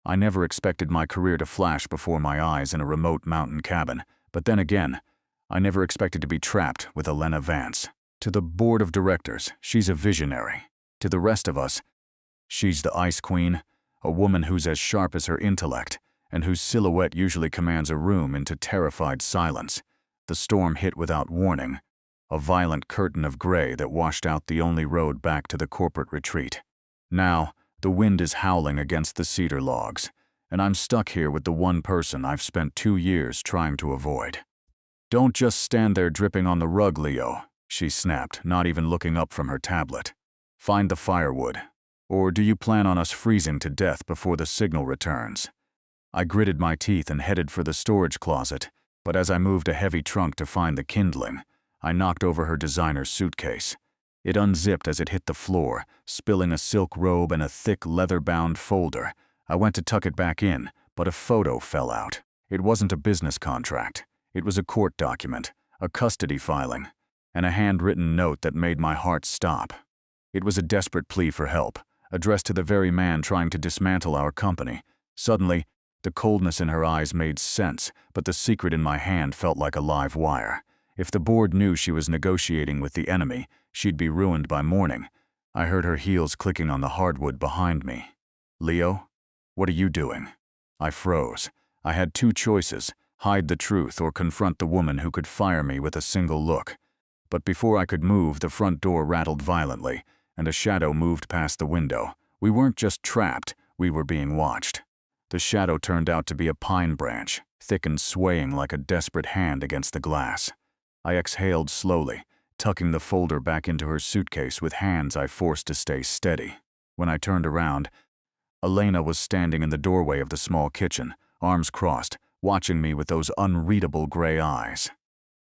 I never expected my career to flash before my eyes in a remote mountain cabin, but then again, I never expected to be trapped with Elena Vance. To the board of directors, she's a visionary. To the rest of us, she's the Ice Queen, a woman who's as sharp as her intellect, and whose silhouette usually commands a room into terrified silence. The storm hit without warning, a violent curtain of gray that washed out the only road back to the corporate retreat. Now, the wind is howling against the cedar logs, and I'm stuck here with the one person I've spent 2 years trying to avoid. "Don't just stand there dripping on the rug, Leo," she snapped, not even looking up from her tablet. "Find the firewood. Or do you plan on us freezing to death before the signal returns?" I gritted my teeth and headed for the storage closet, but as I moved a heavy trunk to find the kindling, I knocked over her designer suitcase. It unzipped as it hit the floor, spilling a silk robe and a thick leather-bound folder. I went to tuck it back in, but a photo fell out. It wasn't a business contract. It was a court document, a custody filing, and a handwritten note that made my heart stop. It was a desperate plea for help, addressed to the very man trying to dismantle our company. Suddenly, the coldness in her eyes made sense, but the secret in my hand felt like a live wire. If the board knew she was negotiating with the enemy, she'd be ruined by morning. I heard her heels clicking on the hardwood behind me. "Leo, what are you doing?" I froze. I had 2 choices, hide the truth or confront the woman who could fire me with a single look. But before I could move, the front door rattled violently, and a shadow moved past the window. We weren't just trapped, we were being watched. The shadow turned out to be a pine branch, thick and swaying like a desperate hand against the glass. I exhaled slowly, tucking the folder back into her suitcase with hands I forced to stay steady. When I turned around, Elena was standing in the doorway of the small kitchen, arms crossed, watching me with those unreadable gray eyes.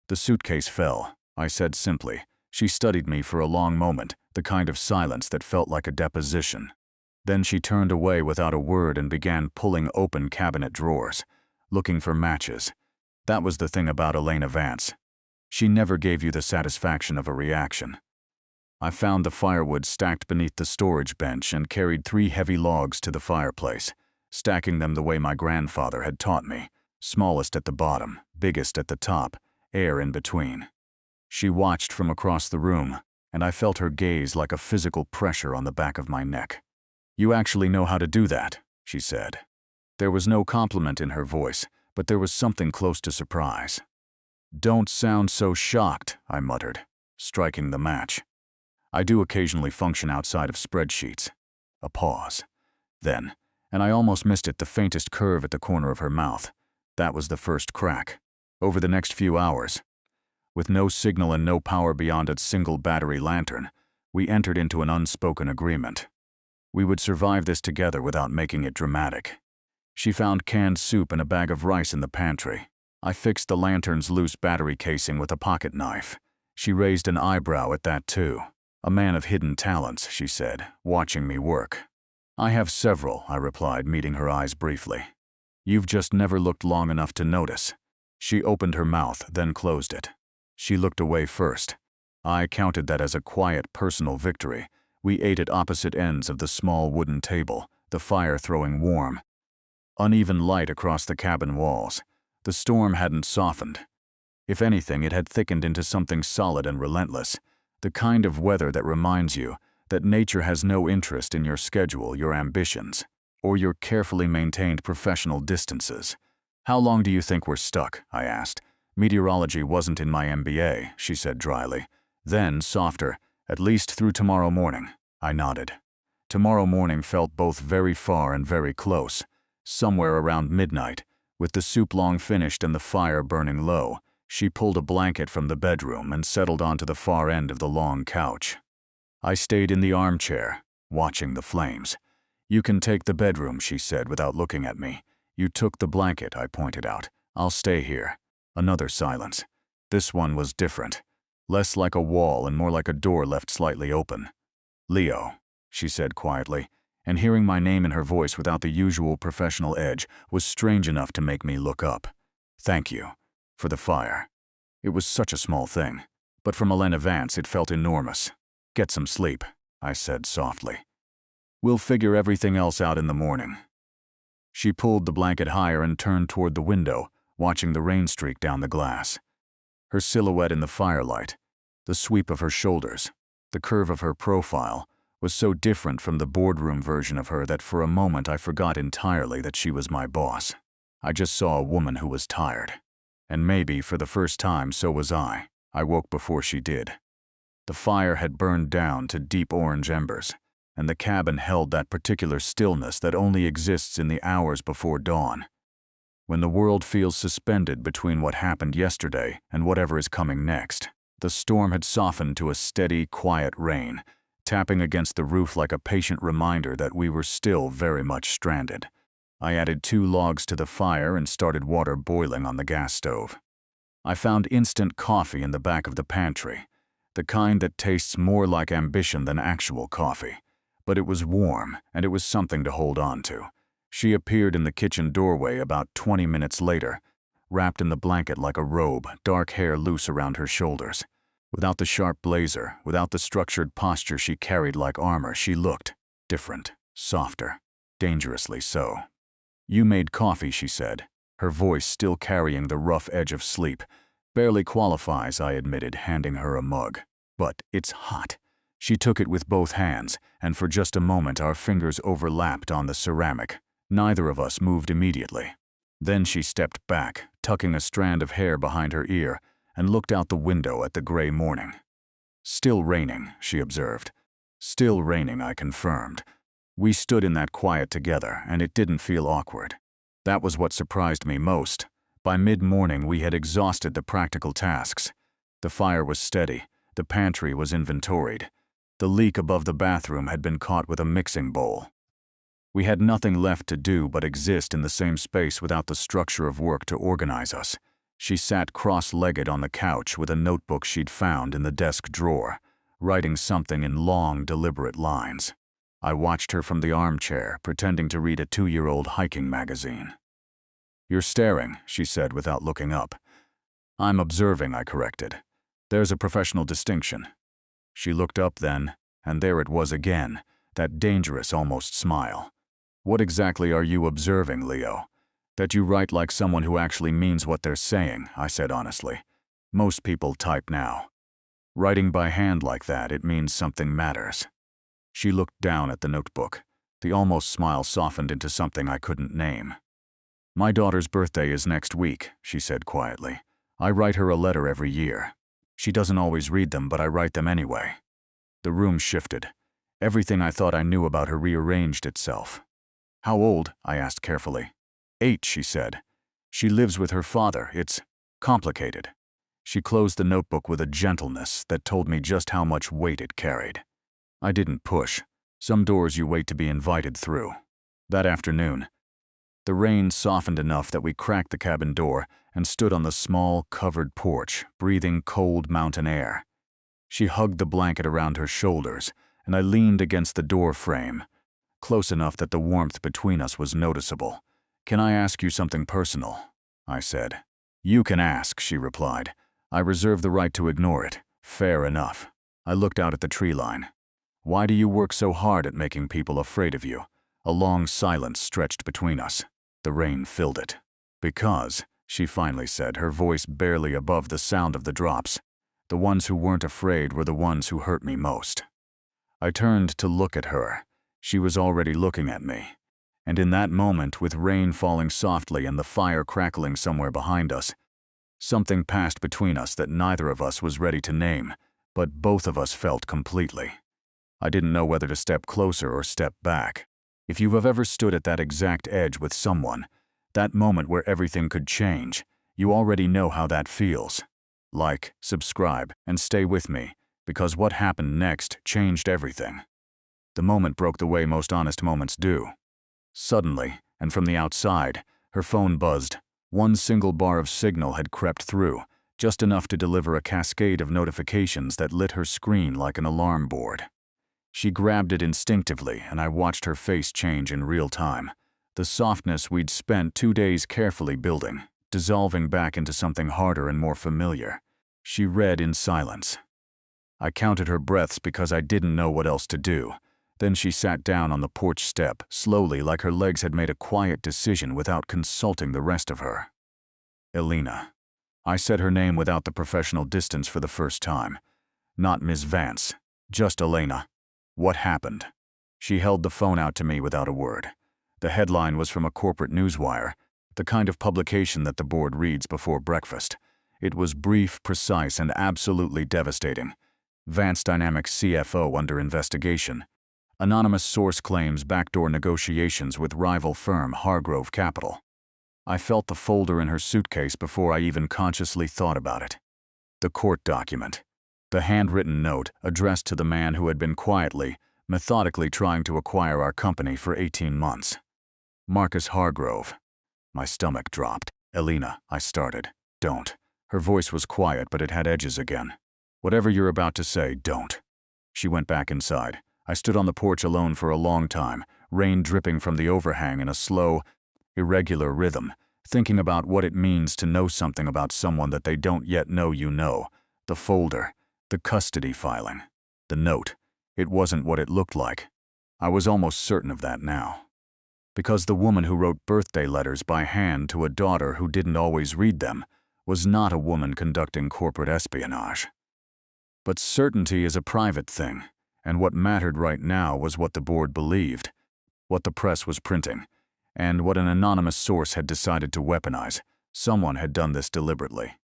"The suitcase fell," I said simply. She studied me for a long moment, the kind of silence that felt like a deposition. Then she turned away without a word and began pulling open cabinet drawers, looking for matches. That was the thing about Elena Vance. She never gave you the satisfaction of a reaction. I found the firewood stacked beneath the storage bench and carried 3 heavy logs to the fireplace, stacking them the way my grandfather had taught me, smallest at the bottom, biggest at the top, air in between. She watched from across the room, and I felt her gaze like a physical pressure on the back of my neck. "You actually know how to do that," she said. There was no compliment in her voice, but there was something close to surprise. "Don't sound so shocked," I muttered, striking the match. "I do occasionally function outside of spreadsheets." A pause. Then, and I almost missed it, the faintest curve at the corner of her mouth. That was the first crack. Over the next few hours, with no signal and no power beyond a single battery lantern, we entered into an unspoken agreement. We would survive this together without making it dramatic. She found canned soup and a bag of rice in the pantry. I fixed the lantern's loose battery casing with a pocket knife. She raised an eyebrow at that too. "A man of hidden talents," she said, watching me work. "I have several," I replied, meeting her eyes briefly. "You've just never looked long enough to notice." She opened her mouth, then closed it. She looked away first. I counted that as a quiet, personal victory. We ate at opposite ends of the small wooden table, the fire throwing warm, uneven light across the cabin walls. The storm hadn't softened. If anything, it had thickened into something solid and relentless, the kind of weather that reminds you that nature has no interest in your schedule, your ambitions, or your carefully maintained professional distances. "How long do you think we're stuck?" I asked. "Meteorology wasn't in my MBA," she said dryly. Then, softer, "At least through tomorrow morning." I nodded. Tomorrow morning felt both very far and very close. Somewhere around midnight, with the soup long finished and the fire burning low, she pulled a blanket from the bedroom and settled onto the far end of the long couch. I stayed in the armchair, watching the flames. "You can take the bedroom," she said without looking at me. "You took the blanket," I pointed out. "I'll stay here." Another silence. This one was different. Less like a wall and more like a door left slightly open. "Leo," she said quietly, and hearing my name in her voice without the usual professional edge was strange enough to make me look up. "Thank you for the fire." It was such a small thing, but from Elena Vance it felt enormous. "Get some sleep," I said softly. "We'll figure everything else out in the morning." She pulled the blanket higher and turned toward the window, watching the rain streak down the glass. Her silhouette in the firelight, the sweep of her shoulders, the curve of her profile, was so different from the boardroom version of her that for a moment I forgot entirely that she was my boss. I just saw a woman who was tired. And maybe, for the first time, so was I. I woke before she did. The fire had burned down to deep orange embers, and the cabin held that particular stillness that only exists in the hours before dawn, when the world feels suspended between what happened yesterday and whatever is coming next. The storm had softened to a steady, quiet rain, tapping against the roof like a patient reminder that we were still very much stranded. I added 2 logs to the fire and started water boiling on the gas stove. I found instant coffee in the back of the pantry, the kind that tastes more like ambition than actual coffee. But it was warm, and it was something to hold on to. She appeared in the kitchen doorway about 20 minutes later, wrapped in the blanket like a robe, dark hair loose around her shoulders. Without the sharp blazer, without the structured posture she carried like armor, she looked different, softer, dangerously so. "You made coffee," she said, her voice still carrying the rough edge of sleep. "Barely qualifies," I admitted, handing her a mug. "But it's hot." She took it with both hands, and for just a moment our fingers overlapped on the ceramic. Neither of us moved immediately. Then she stepped back, tucking a strand of hair behind her ear, and looked out the window at the gray morning. "Still raining," she observed. "Still raining," I confirmed. We stood in that quiet together, and it didn't feel awkward. That was what surprised me most. By mid-morning, we had exhausted the practical tasks. The fire was steady, the pantry was inventoried. The leak above the bathroom had been caught with a mixing bowl. We had nothing left to do but exist in the same space without the structure of work to organize us. She sat cross-legged on the couch with a notebook she'd found in the desk drawer, writing something in long, deliberate lines. I watched her from the armchair, pretending to read a 2-year-old hiking magazine. "You're staring," she said without looking up. "I'm observing," I corrected. "There's a professional distinction." She looked up then, and there it was again, that dangerous, almost smile. "What exactly are you observing, Leo?" "That you write like someone who actually means what they're saying," I said honestly. "Most people type now. Writing by hand like that, it means something matters." She looked down at the notebook. The almost smile softened into something I couldn't name. "My daughter's birthday is next week," she said quietly. "I write her a letter every year. She doesn't always read them, but I write them anyway." The room shifted. Everything I thought I knew about her rearranged itself. "How old?" I asked carefully. 8, she said. "She lives with her father. It's complicated." She closed the notebook with a gentleness that told me just how much weight it carried. I didn't push. Some doors you wait to be invited through. That afternoon, the rain softened enough that we cracked the cabin door and stood on the small, covered porch, breathing cold mountain air. She hugged the blanket around her shoulders, and I leaned against the door frame, close enough that the warmth between us was noticeable. "Can I ask you something personal?" I said. "You can ask," she replied. "I reserve the right to ignore it. Fair enough." I looked out at the tree line. "Why do you work so hard at making people afraid of you?" A long silence stretched between us. The rain filled it. "Because," she finally said, her voice barely above the sound of the drops, "the ones who weren't afraid were the ones who hurt me most." I turned to look at her. She was already looking at me. And in that moment, with rain falling softly and the fire crackling somewhere behind us, something passed between us that neither of us was ready to name, but both of us felt completely. I didn't know whether to step closer or step back. If you have ever stood at that exact edge with someone, that moment where everything could change, you already know how that feels. Like, subscribe, and stay with me, because what happened next changed everything. The moment broke the way most honest moments do. Suddenly, and from the outside, her phone buzzed. One single bar of signal had crept through, just enough to deliver a cascade of notifications that lit her screen like an alarm board. She grabbed it instinctively, and I watched her face change in real time. The softness we'd spent 2 days carefully building, dissolving back into something harder and more familiar. She read in silence. I counted her breaths because I didn't know what else to do. Then she sat down on the porch step, slowly, like her legs had made a quiet decision without consulting the rest of her. Elena. I said her name without the professional distance for the first time. Not Ms. Vance, just Elena. What happened? She held the phone out to me without a word. The headline was from a corporate newswire, the kind of publication that the board reads before breakfast. It was brief, precise, and absolutely devastating. Vance Dynamics CFO under investigation. Anonymous source claims backdoor negotiations with rival firm Hargrove Capital. I felt the folder in her suitcase before I even consciously thought about it. The court document. The handwritten note addressed to the man who had been quietly, methodically trying to acquire our company for 18 months. Marcus Hargrove. My stomach dropped. Elena, I started. Don't. Her voice was quiet, but it had edges again. Whatever you're about to say, don't. She went back inside. I stood on the porch alone for a long time, rain dripping from the overhang in a slow, irregular rhythm, thinking about what it means to know something about someone that they don't yet know you know. The folder, the custody filing, the note. It wasn't what it looked like. I was almost certain of that now. Because the woman who wrote birthday letters by hand to a daughter who didn't always read them was not a woman conducting corporate espionage. But certainty is a private thing, and what mattered right now was what the board believed, what the press was printing, and what an anonymous source had decided to weaponize. Someone had done this deliberately.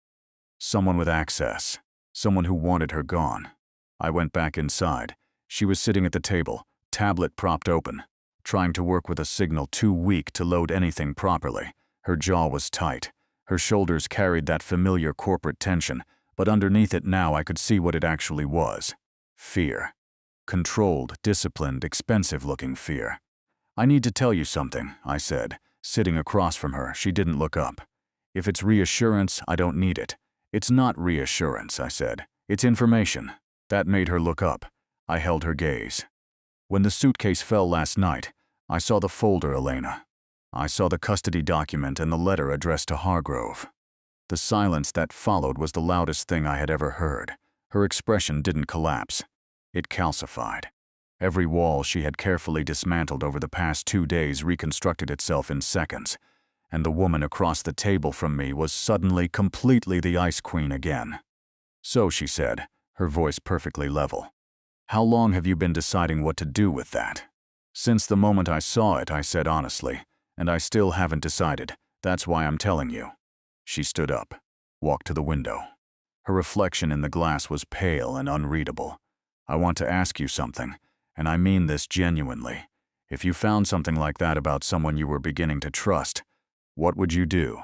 Someone with access. Someone who wanted her gone. I went back inside. She was sitting at the table, tablet propped open, trying to work with a signal too weak to load anything properly. Her jaw was tight. Her shoulders carried that familiar corporate tension, but underneath it now I could see what it actually was. Fear. Controlled, disciplined, expensive-looking fear. I need to tell you something, I said. Sitting across from her, she didn't look up. If it's reassurance, I don't need it. It's not reassurance, I said. It's information. That made her look up. I held her gaze. When the suitcase fell last night, I saw the folder, Elena. I saw the custody document and the letter addressed to Hargrove. The silence that followed was the loudest thing I had ever heard. Her expression didn't collapse. It calcified. Every wall she had carefully dismantled over the past 2 days reconstructed itself in seconds, and the woman across the table from me was suddenly completely the Ice Queen again. So, she said, her voice perfectly level. How long have you been deciding what to do with that? Since the moment I saw it, I said honestly, and I still haven't decided. That's why I'm telling you. She stood up, walked to the window. Her reflection in the glass was pale and unreadable. I want to ask you something, and I mean this genuinely. If you found something like that about someone you were beginning to trust, what would you do?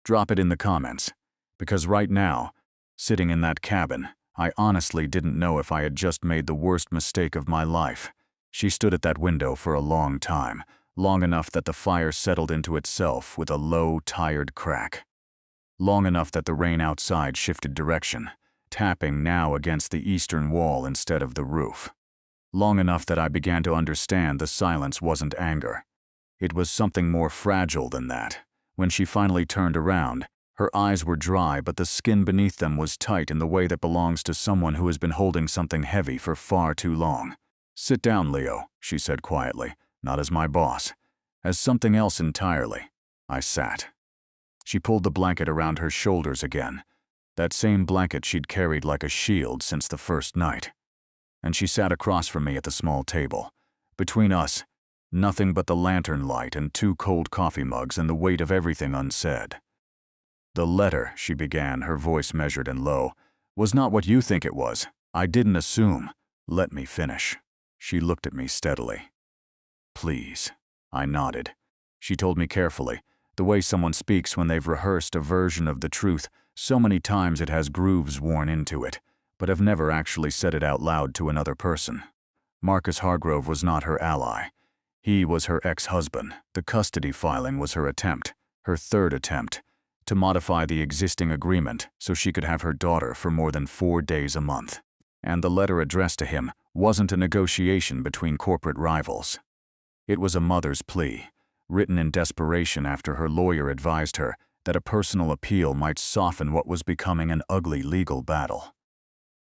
Drop it in the comments. Because right now, sitting in that cabin, I honestly didn't know if I had just made the worst mistake of my life. She stood at that window for a long time, long enough that the fire settled into itself with a low, tired crack. Long enough that the rain outside shifted direction, tapping now against the eastern wall instead of the roof. Long enough that I began to understand the silence wasn't anger. It was something more fragile than that. When she finally turned around, her eyes were dry, but the skin beneath them was tight in the way that belongs to someone who has been holding something heavy for far too long. Sit down, Leo, she said quietly, not as my boss, as something else entirely. I sat. She pulled the blanket around her shoulders again, that same blanket she'd carried like a shield since the first night. And she sat across from me at the small table. Between us, nothing but the lantern light and 2 cold coffee mugs and the weight of everything unsaid. The letter, she began, her voice measured and low, was not what you think it was. I didn't assume. Let me finish. She looked at me steadily. Please. I nodded. She told me carefully, the way someone speaks when they've rehearsed a version of the truth so many times it has grooves worn into it, but have never actually said it out loud to another person. Marcus Hargrove was not her ally. He was her ex-husband. The custody filing was her attempt, her third attempt, to modify the existing agreement so she could have her daughter for more than 4 days a month. And the letter addressed to him wasn't a negotiation between corporate rivals. It was a mother's plea, written in desperation after her lawyer advised her that a personal appeal might soften what was becoming an ugly legal battle.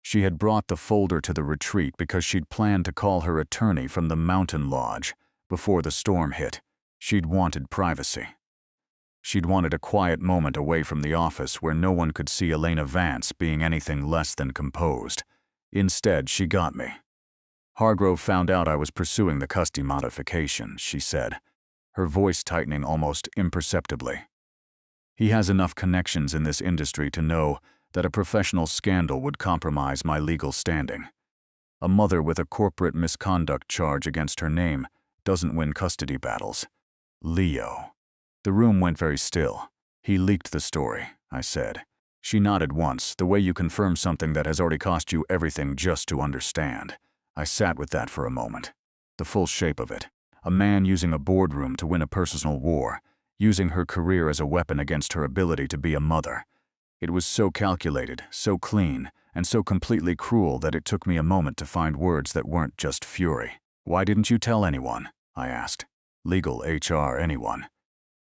She had brought the folder to the retreat because she'd planned to call her attorney from the mountain lodge before the storm hit. She'd wanted privacy. She'd wanted a quiet moment away from the office where no one could see Elena Vance being anything less than composed. Instead, she got me. Hargrove found out I was pursuing the custody modification, she said, her voice tightening almost imperceptibly. He has enough connections in this industry to know that a professional scandal would compromise my legal standing. A mother with a corporate misconduct charge against her name doesn't win custody battles. Leo. The room went very still. He leaked the story, I said. She nodded once, the way you confirm something that has already cost you everything just to understand. I sat with that for a moment. The full shape of it. A man using a boardroom to win a personal war, using her career as a weapon against her ability to be a mother. It was so calculated, so clean, and so completely cruel that it took me a moment to find words that weren't just fury. Why didn't you tell anyone? I asked. Legal, HR, anyone.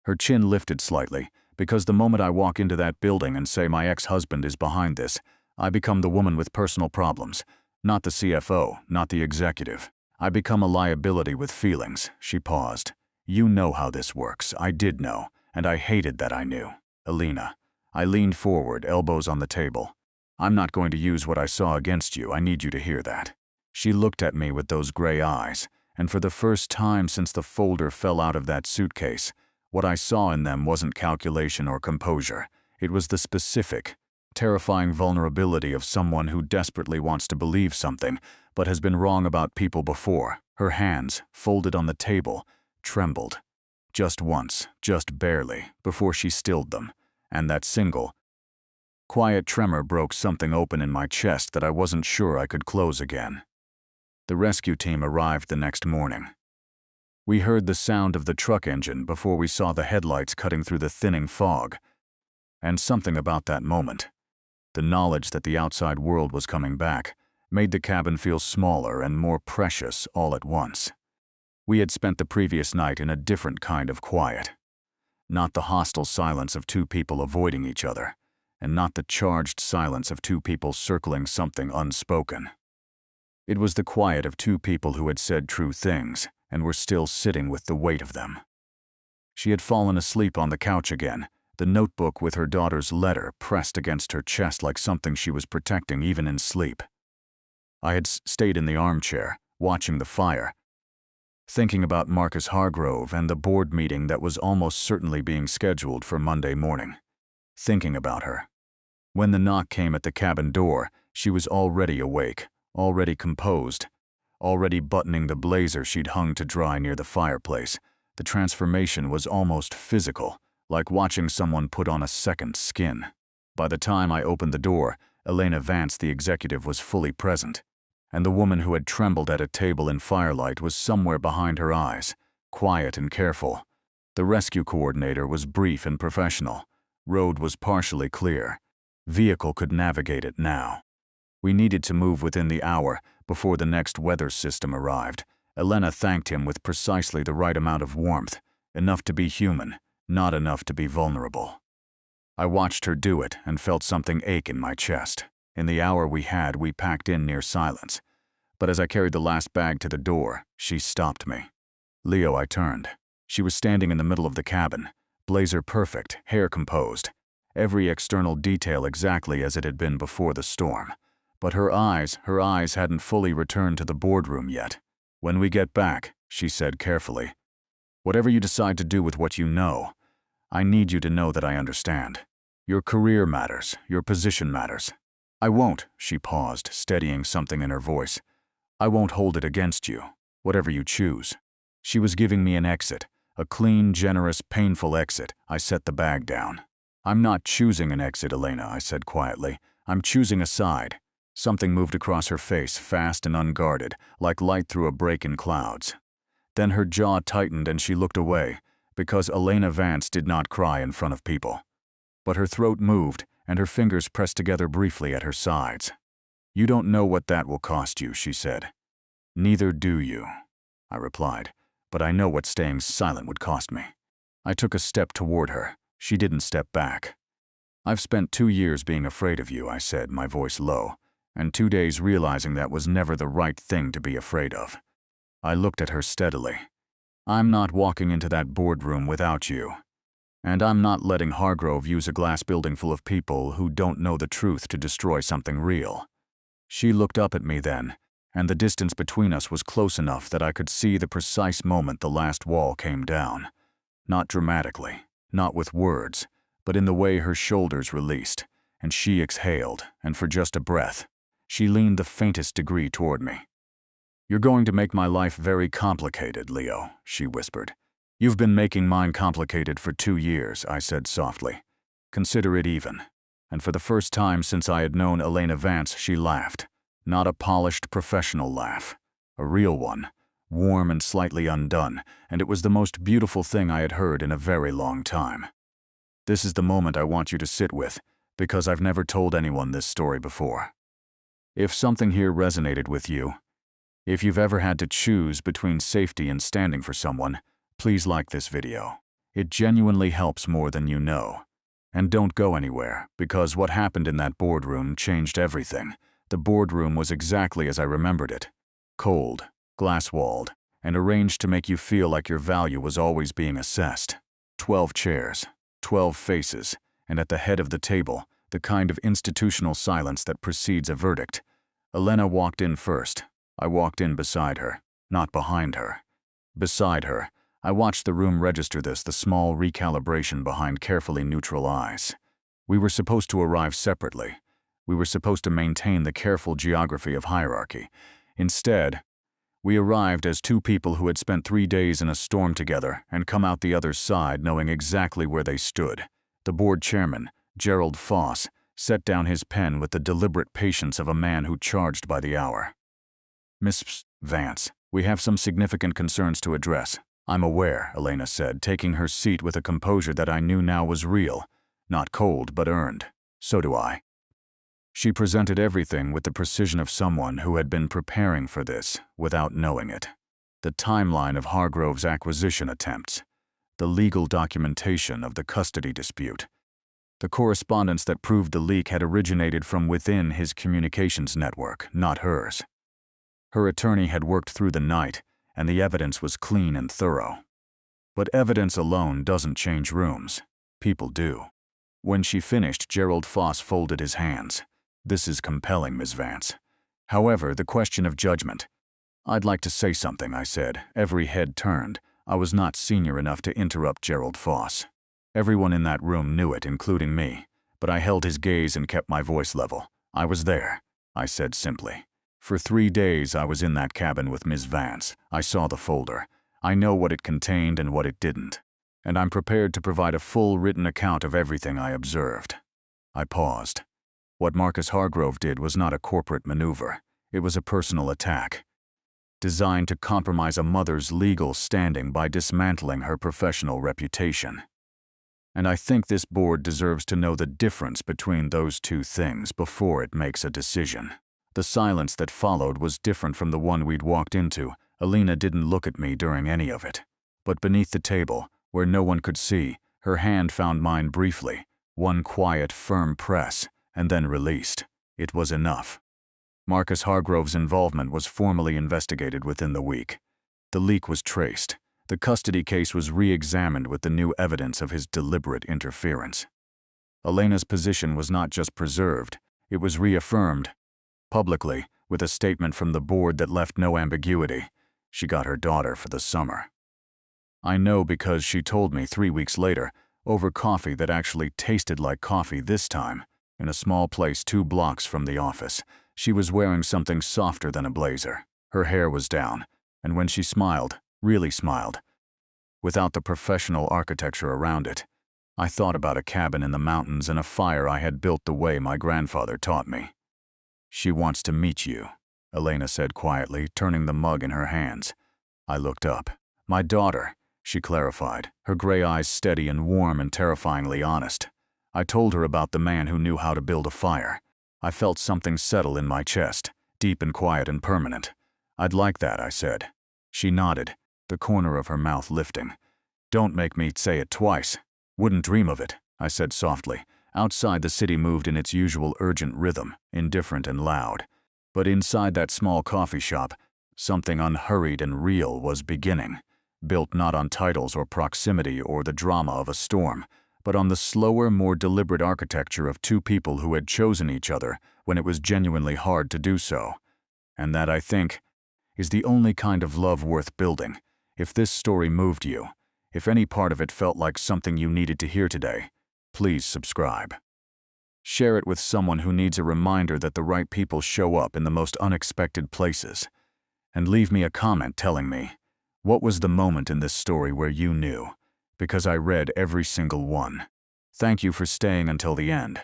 Her chin lifted slightly, because the moment I walk into that building and say my ex-husband is behind this, I become the woman with personal problems, not the CFO, not the executive. I become a liability with feelings. She paused. You know how this works. I did know, and I hated that I knew. Elena. I leaned forward, elbows on the table. I'm not going to use what I saw against you. I need you to hear that. She looked at me with those gray eyes, and for the first time since the folder fell out of that suitcase, what I saw in them wasn't calculation or composure. It was the specific, terrifying vulnerability of someone who desperately wants to believe something, but has been wrong about people before. Her hands, folded on the table, trembled. Just once, just barely, before she stilled them. And that single, quiet tremor broke something open in my chest that I wasn't sure I could close again. The rescue team arrived the next morning. We heard the sound of the truck engine before we saw the headlights cutting through the thinning fog. And something about that moment, the knowledge that the outside world was coming back, made the cabin feel smaller and more precious all at once. We had spent the previous night in a different kind of quiet. Not the hostile silence of two people avoiding each other, and not the charged silence of two people circling something unspoken. It was the quiet of two people who had said true things, and were still sitting with the weight of them. She had fallen asleep on the couch again, the notebook with her daughter's letter pressed against her chest like something she was protecting even in sleep. I had stayed in the armchair, watching the fire, thinking about Marcus Hargrove and the board meeting that was almost certainly being scheduled for Monday morning. Thinking about her. When the knock came at the cabin door, she was already awake, already composed, already buttoning the blazer she'd hung to dry near the fireplace. The transformation was almost physical, like watching someone put on a second skin. By the time I opened the door, Elena Vance, the executive, was fully present, and the woman who had trembled at a table in firelight was somewhere behind her eyes, quiet and careful. The rescue coordinator was brief and professional. Road was partially clear. Vehicle could navigate it now. We needed to move within the hour before the next weather system arrived. Elena thanked him with precisely the right amount of warmth, enough to be human, not enough to be vulnerable. I watched her do it and felt something ache in my chest. In the hour we had, we packed in near silence. But as I carried the last bag to the door, she stopped me. Leo, I turned. She was standing in the middle of the cabin, blazer perfect, hair composed, every external detail exactly as it had been before the storm. But her eyes hadn't fully returned to the boardroom yet. When we get back, she said carefully, whatever you decide to do with what you know, I need you to know that I understand. Your career matters, your position matters. I won't, she paused, steadying something in her voice. I won't hold it against you, whatever you choose. She was giving me an exit, a clean, generous, painful exit. I set the bag down. I'm not choosing an exit, Elena, I said quietly. I'm choosing a side. Something moved across her face, fast and unguarded, like light through a break in clouds. Then her jaw tightened and she looked away, because Elena Vance did not cry in front of people. But her throat moved, and her fingers pressed together briefly at her sides. You don't know what that will cost you, she said. Neither do you, I replied, but I know what staying silent would cost me. I took a step toward her. She didn't step back. I've spent 2 years being afraid of you, I said, my voice low. and 2 days realizing that was never the right thing to be afraid of. I looked at her steadily. I'm not walking into that boardroom without you. And I'm not letting Hargrove use a glass building full of people who don't know the truth to destroy something real. She looked up at me then, and the distance between us was close enough that I could see the precise moment the last wall came down. Not dramatically, not with words, but in the way her shoulders released, and she exhaled, and for just a breath, she leaned the faintest degree toward me. "You're going to make my life very complicated, Leo," she whispered. "You've been making mine complicated for 2 years," I said softly. "Consider it even." And for the first time since I had known Elena Vance, she laughed. Not a polished professional laugh. A real one, warm and slightly undone, and it was the most beautiful thing I had heard in a very long time. "This is the moment I want you to sit with, because I've never told anyone this story before. If something here resonated with you, if you've ever had to choose between safety and standing for someone, please like this video. It genuinely helps more than you know. And don't go anywhere, because what happened in that boardroom changed everything. The boardroom was exactly as I remembered it. Cold, glass-walled, and arranged to make you feel like your value was always being assessed. 12 chairs, 12 faces, and at the head of the table, the kind of institutional silence that precedes a verdict. Elena walked in first. I walked in beside her, not behind her. Beside her, I watched the room register this, the small recalibration behind carefully neutral eyes. We were supposed to arrive separately. We were supposed to maintain the careful geography of hierarchy. Instead, we arrived as two people who had spent 3 days in a storm together and come out the other side knowing exactly where they stood. The board chairman, Gerald Foss, set down his pen with the deliberate patience of a man who charged by the hour. "Miss Vance, we have some significant concerns to address." "I'm aware," Elena said, taking her seat with a composure that I knew now was real. Not cold, but earned. "So do I." She presented everything with the precision of someone who had been preparing for this without knowing it. The timeline of Hargrove's acquisition attempts, the legal documentation of the custody dispute, the correspondence that proved the leak had originated from within his communications network, not hers. Her attorney had worked through the night, and the evidence was clean and thorough. But evidence alone doesn't change rooms. People do. When she finished, Gerald Foss folded his hands. "This is compelling, Ms. Vance. However, the question of judgment." "I'd like to say something," I said. Every head turned. I was not senior enough to interrupt Gerald Foss. Everyone in that room knew it, including me, but I held his gaze and kept my voice level. "I was there," I said simply. "For 3 days I was in that cabin with Ms. Vance. I saw the folder. I know what it contained and what it didn't. And I'm prepared to provide a full written account of everything I observed." I paused. What Marcus Hargrove did was not a corporate maneuver. It was a personal attack, designed to compromise a mother's legal standing by dismantling her professional reputation. And I think this board deserves to know the difference between those two things before it makes a decision. The silence that followed was different from the one we'd walked into. Elena didn't look at me during any of it. But beneath the table, where no one could see, her hand found mine briefly, one quiet, firm press, and then released. It was enough. Marcus Hargrove's involvement was formally investigated within the week. The leak was traced. The custody case was re-examined with the new evidence of his deliberate interference. Elena's position was not just preserved, it was reaffirmed. Publicly, with a statement from the board that left no ambiguity. She got her daughter for the summer. I know because she told me 3 weeks later, over coffee that actually tasted like coffee this time, in a small place 2 blocks from the office. She was wearing something softer than a blazer. Her hair was down, and when she smiled, really smiled, without the professional architecture around it, I thought about a cabin in the mountains and a fire I had built the way my grandfather taught me. "She wants to meet you," Elena said quietly, turning the mug in her hands. I looked up. "My daughter," she clarified, her gray eyes steady and warm and terrifyingly honest. I told her about the man who knew how to build a fire. I felt something settle in my chest, deep and quiet and permanent. "I'd like that," I said. She nodded, the corner of her mouth lifting. "Don't make me say it twice." "Wouldn't dream of it," I said softly, Outside, the city moved in its usual urgent rhythm, indifferent and loud. But inside that small coffee shop, something unhurried and real was beginning, built not on titles or proximity or the drama of a storm, but on the slower, more deliberate architecture of two people who had chosen each other when it was genuinely hard to do so. And that, I think, is the only kind of love worth building. If this story moved you, if any part of it felt like something you needed to hear today, please subscribe. Share it with someone who needs a reminder that the right people show up in the most unexpected places. And leave me a comment telling me, what was the moment in this story where you knew? Because I read every single one. Thank you for staying until the end.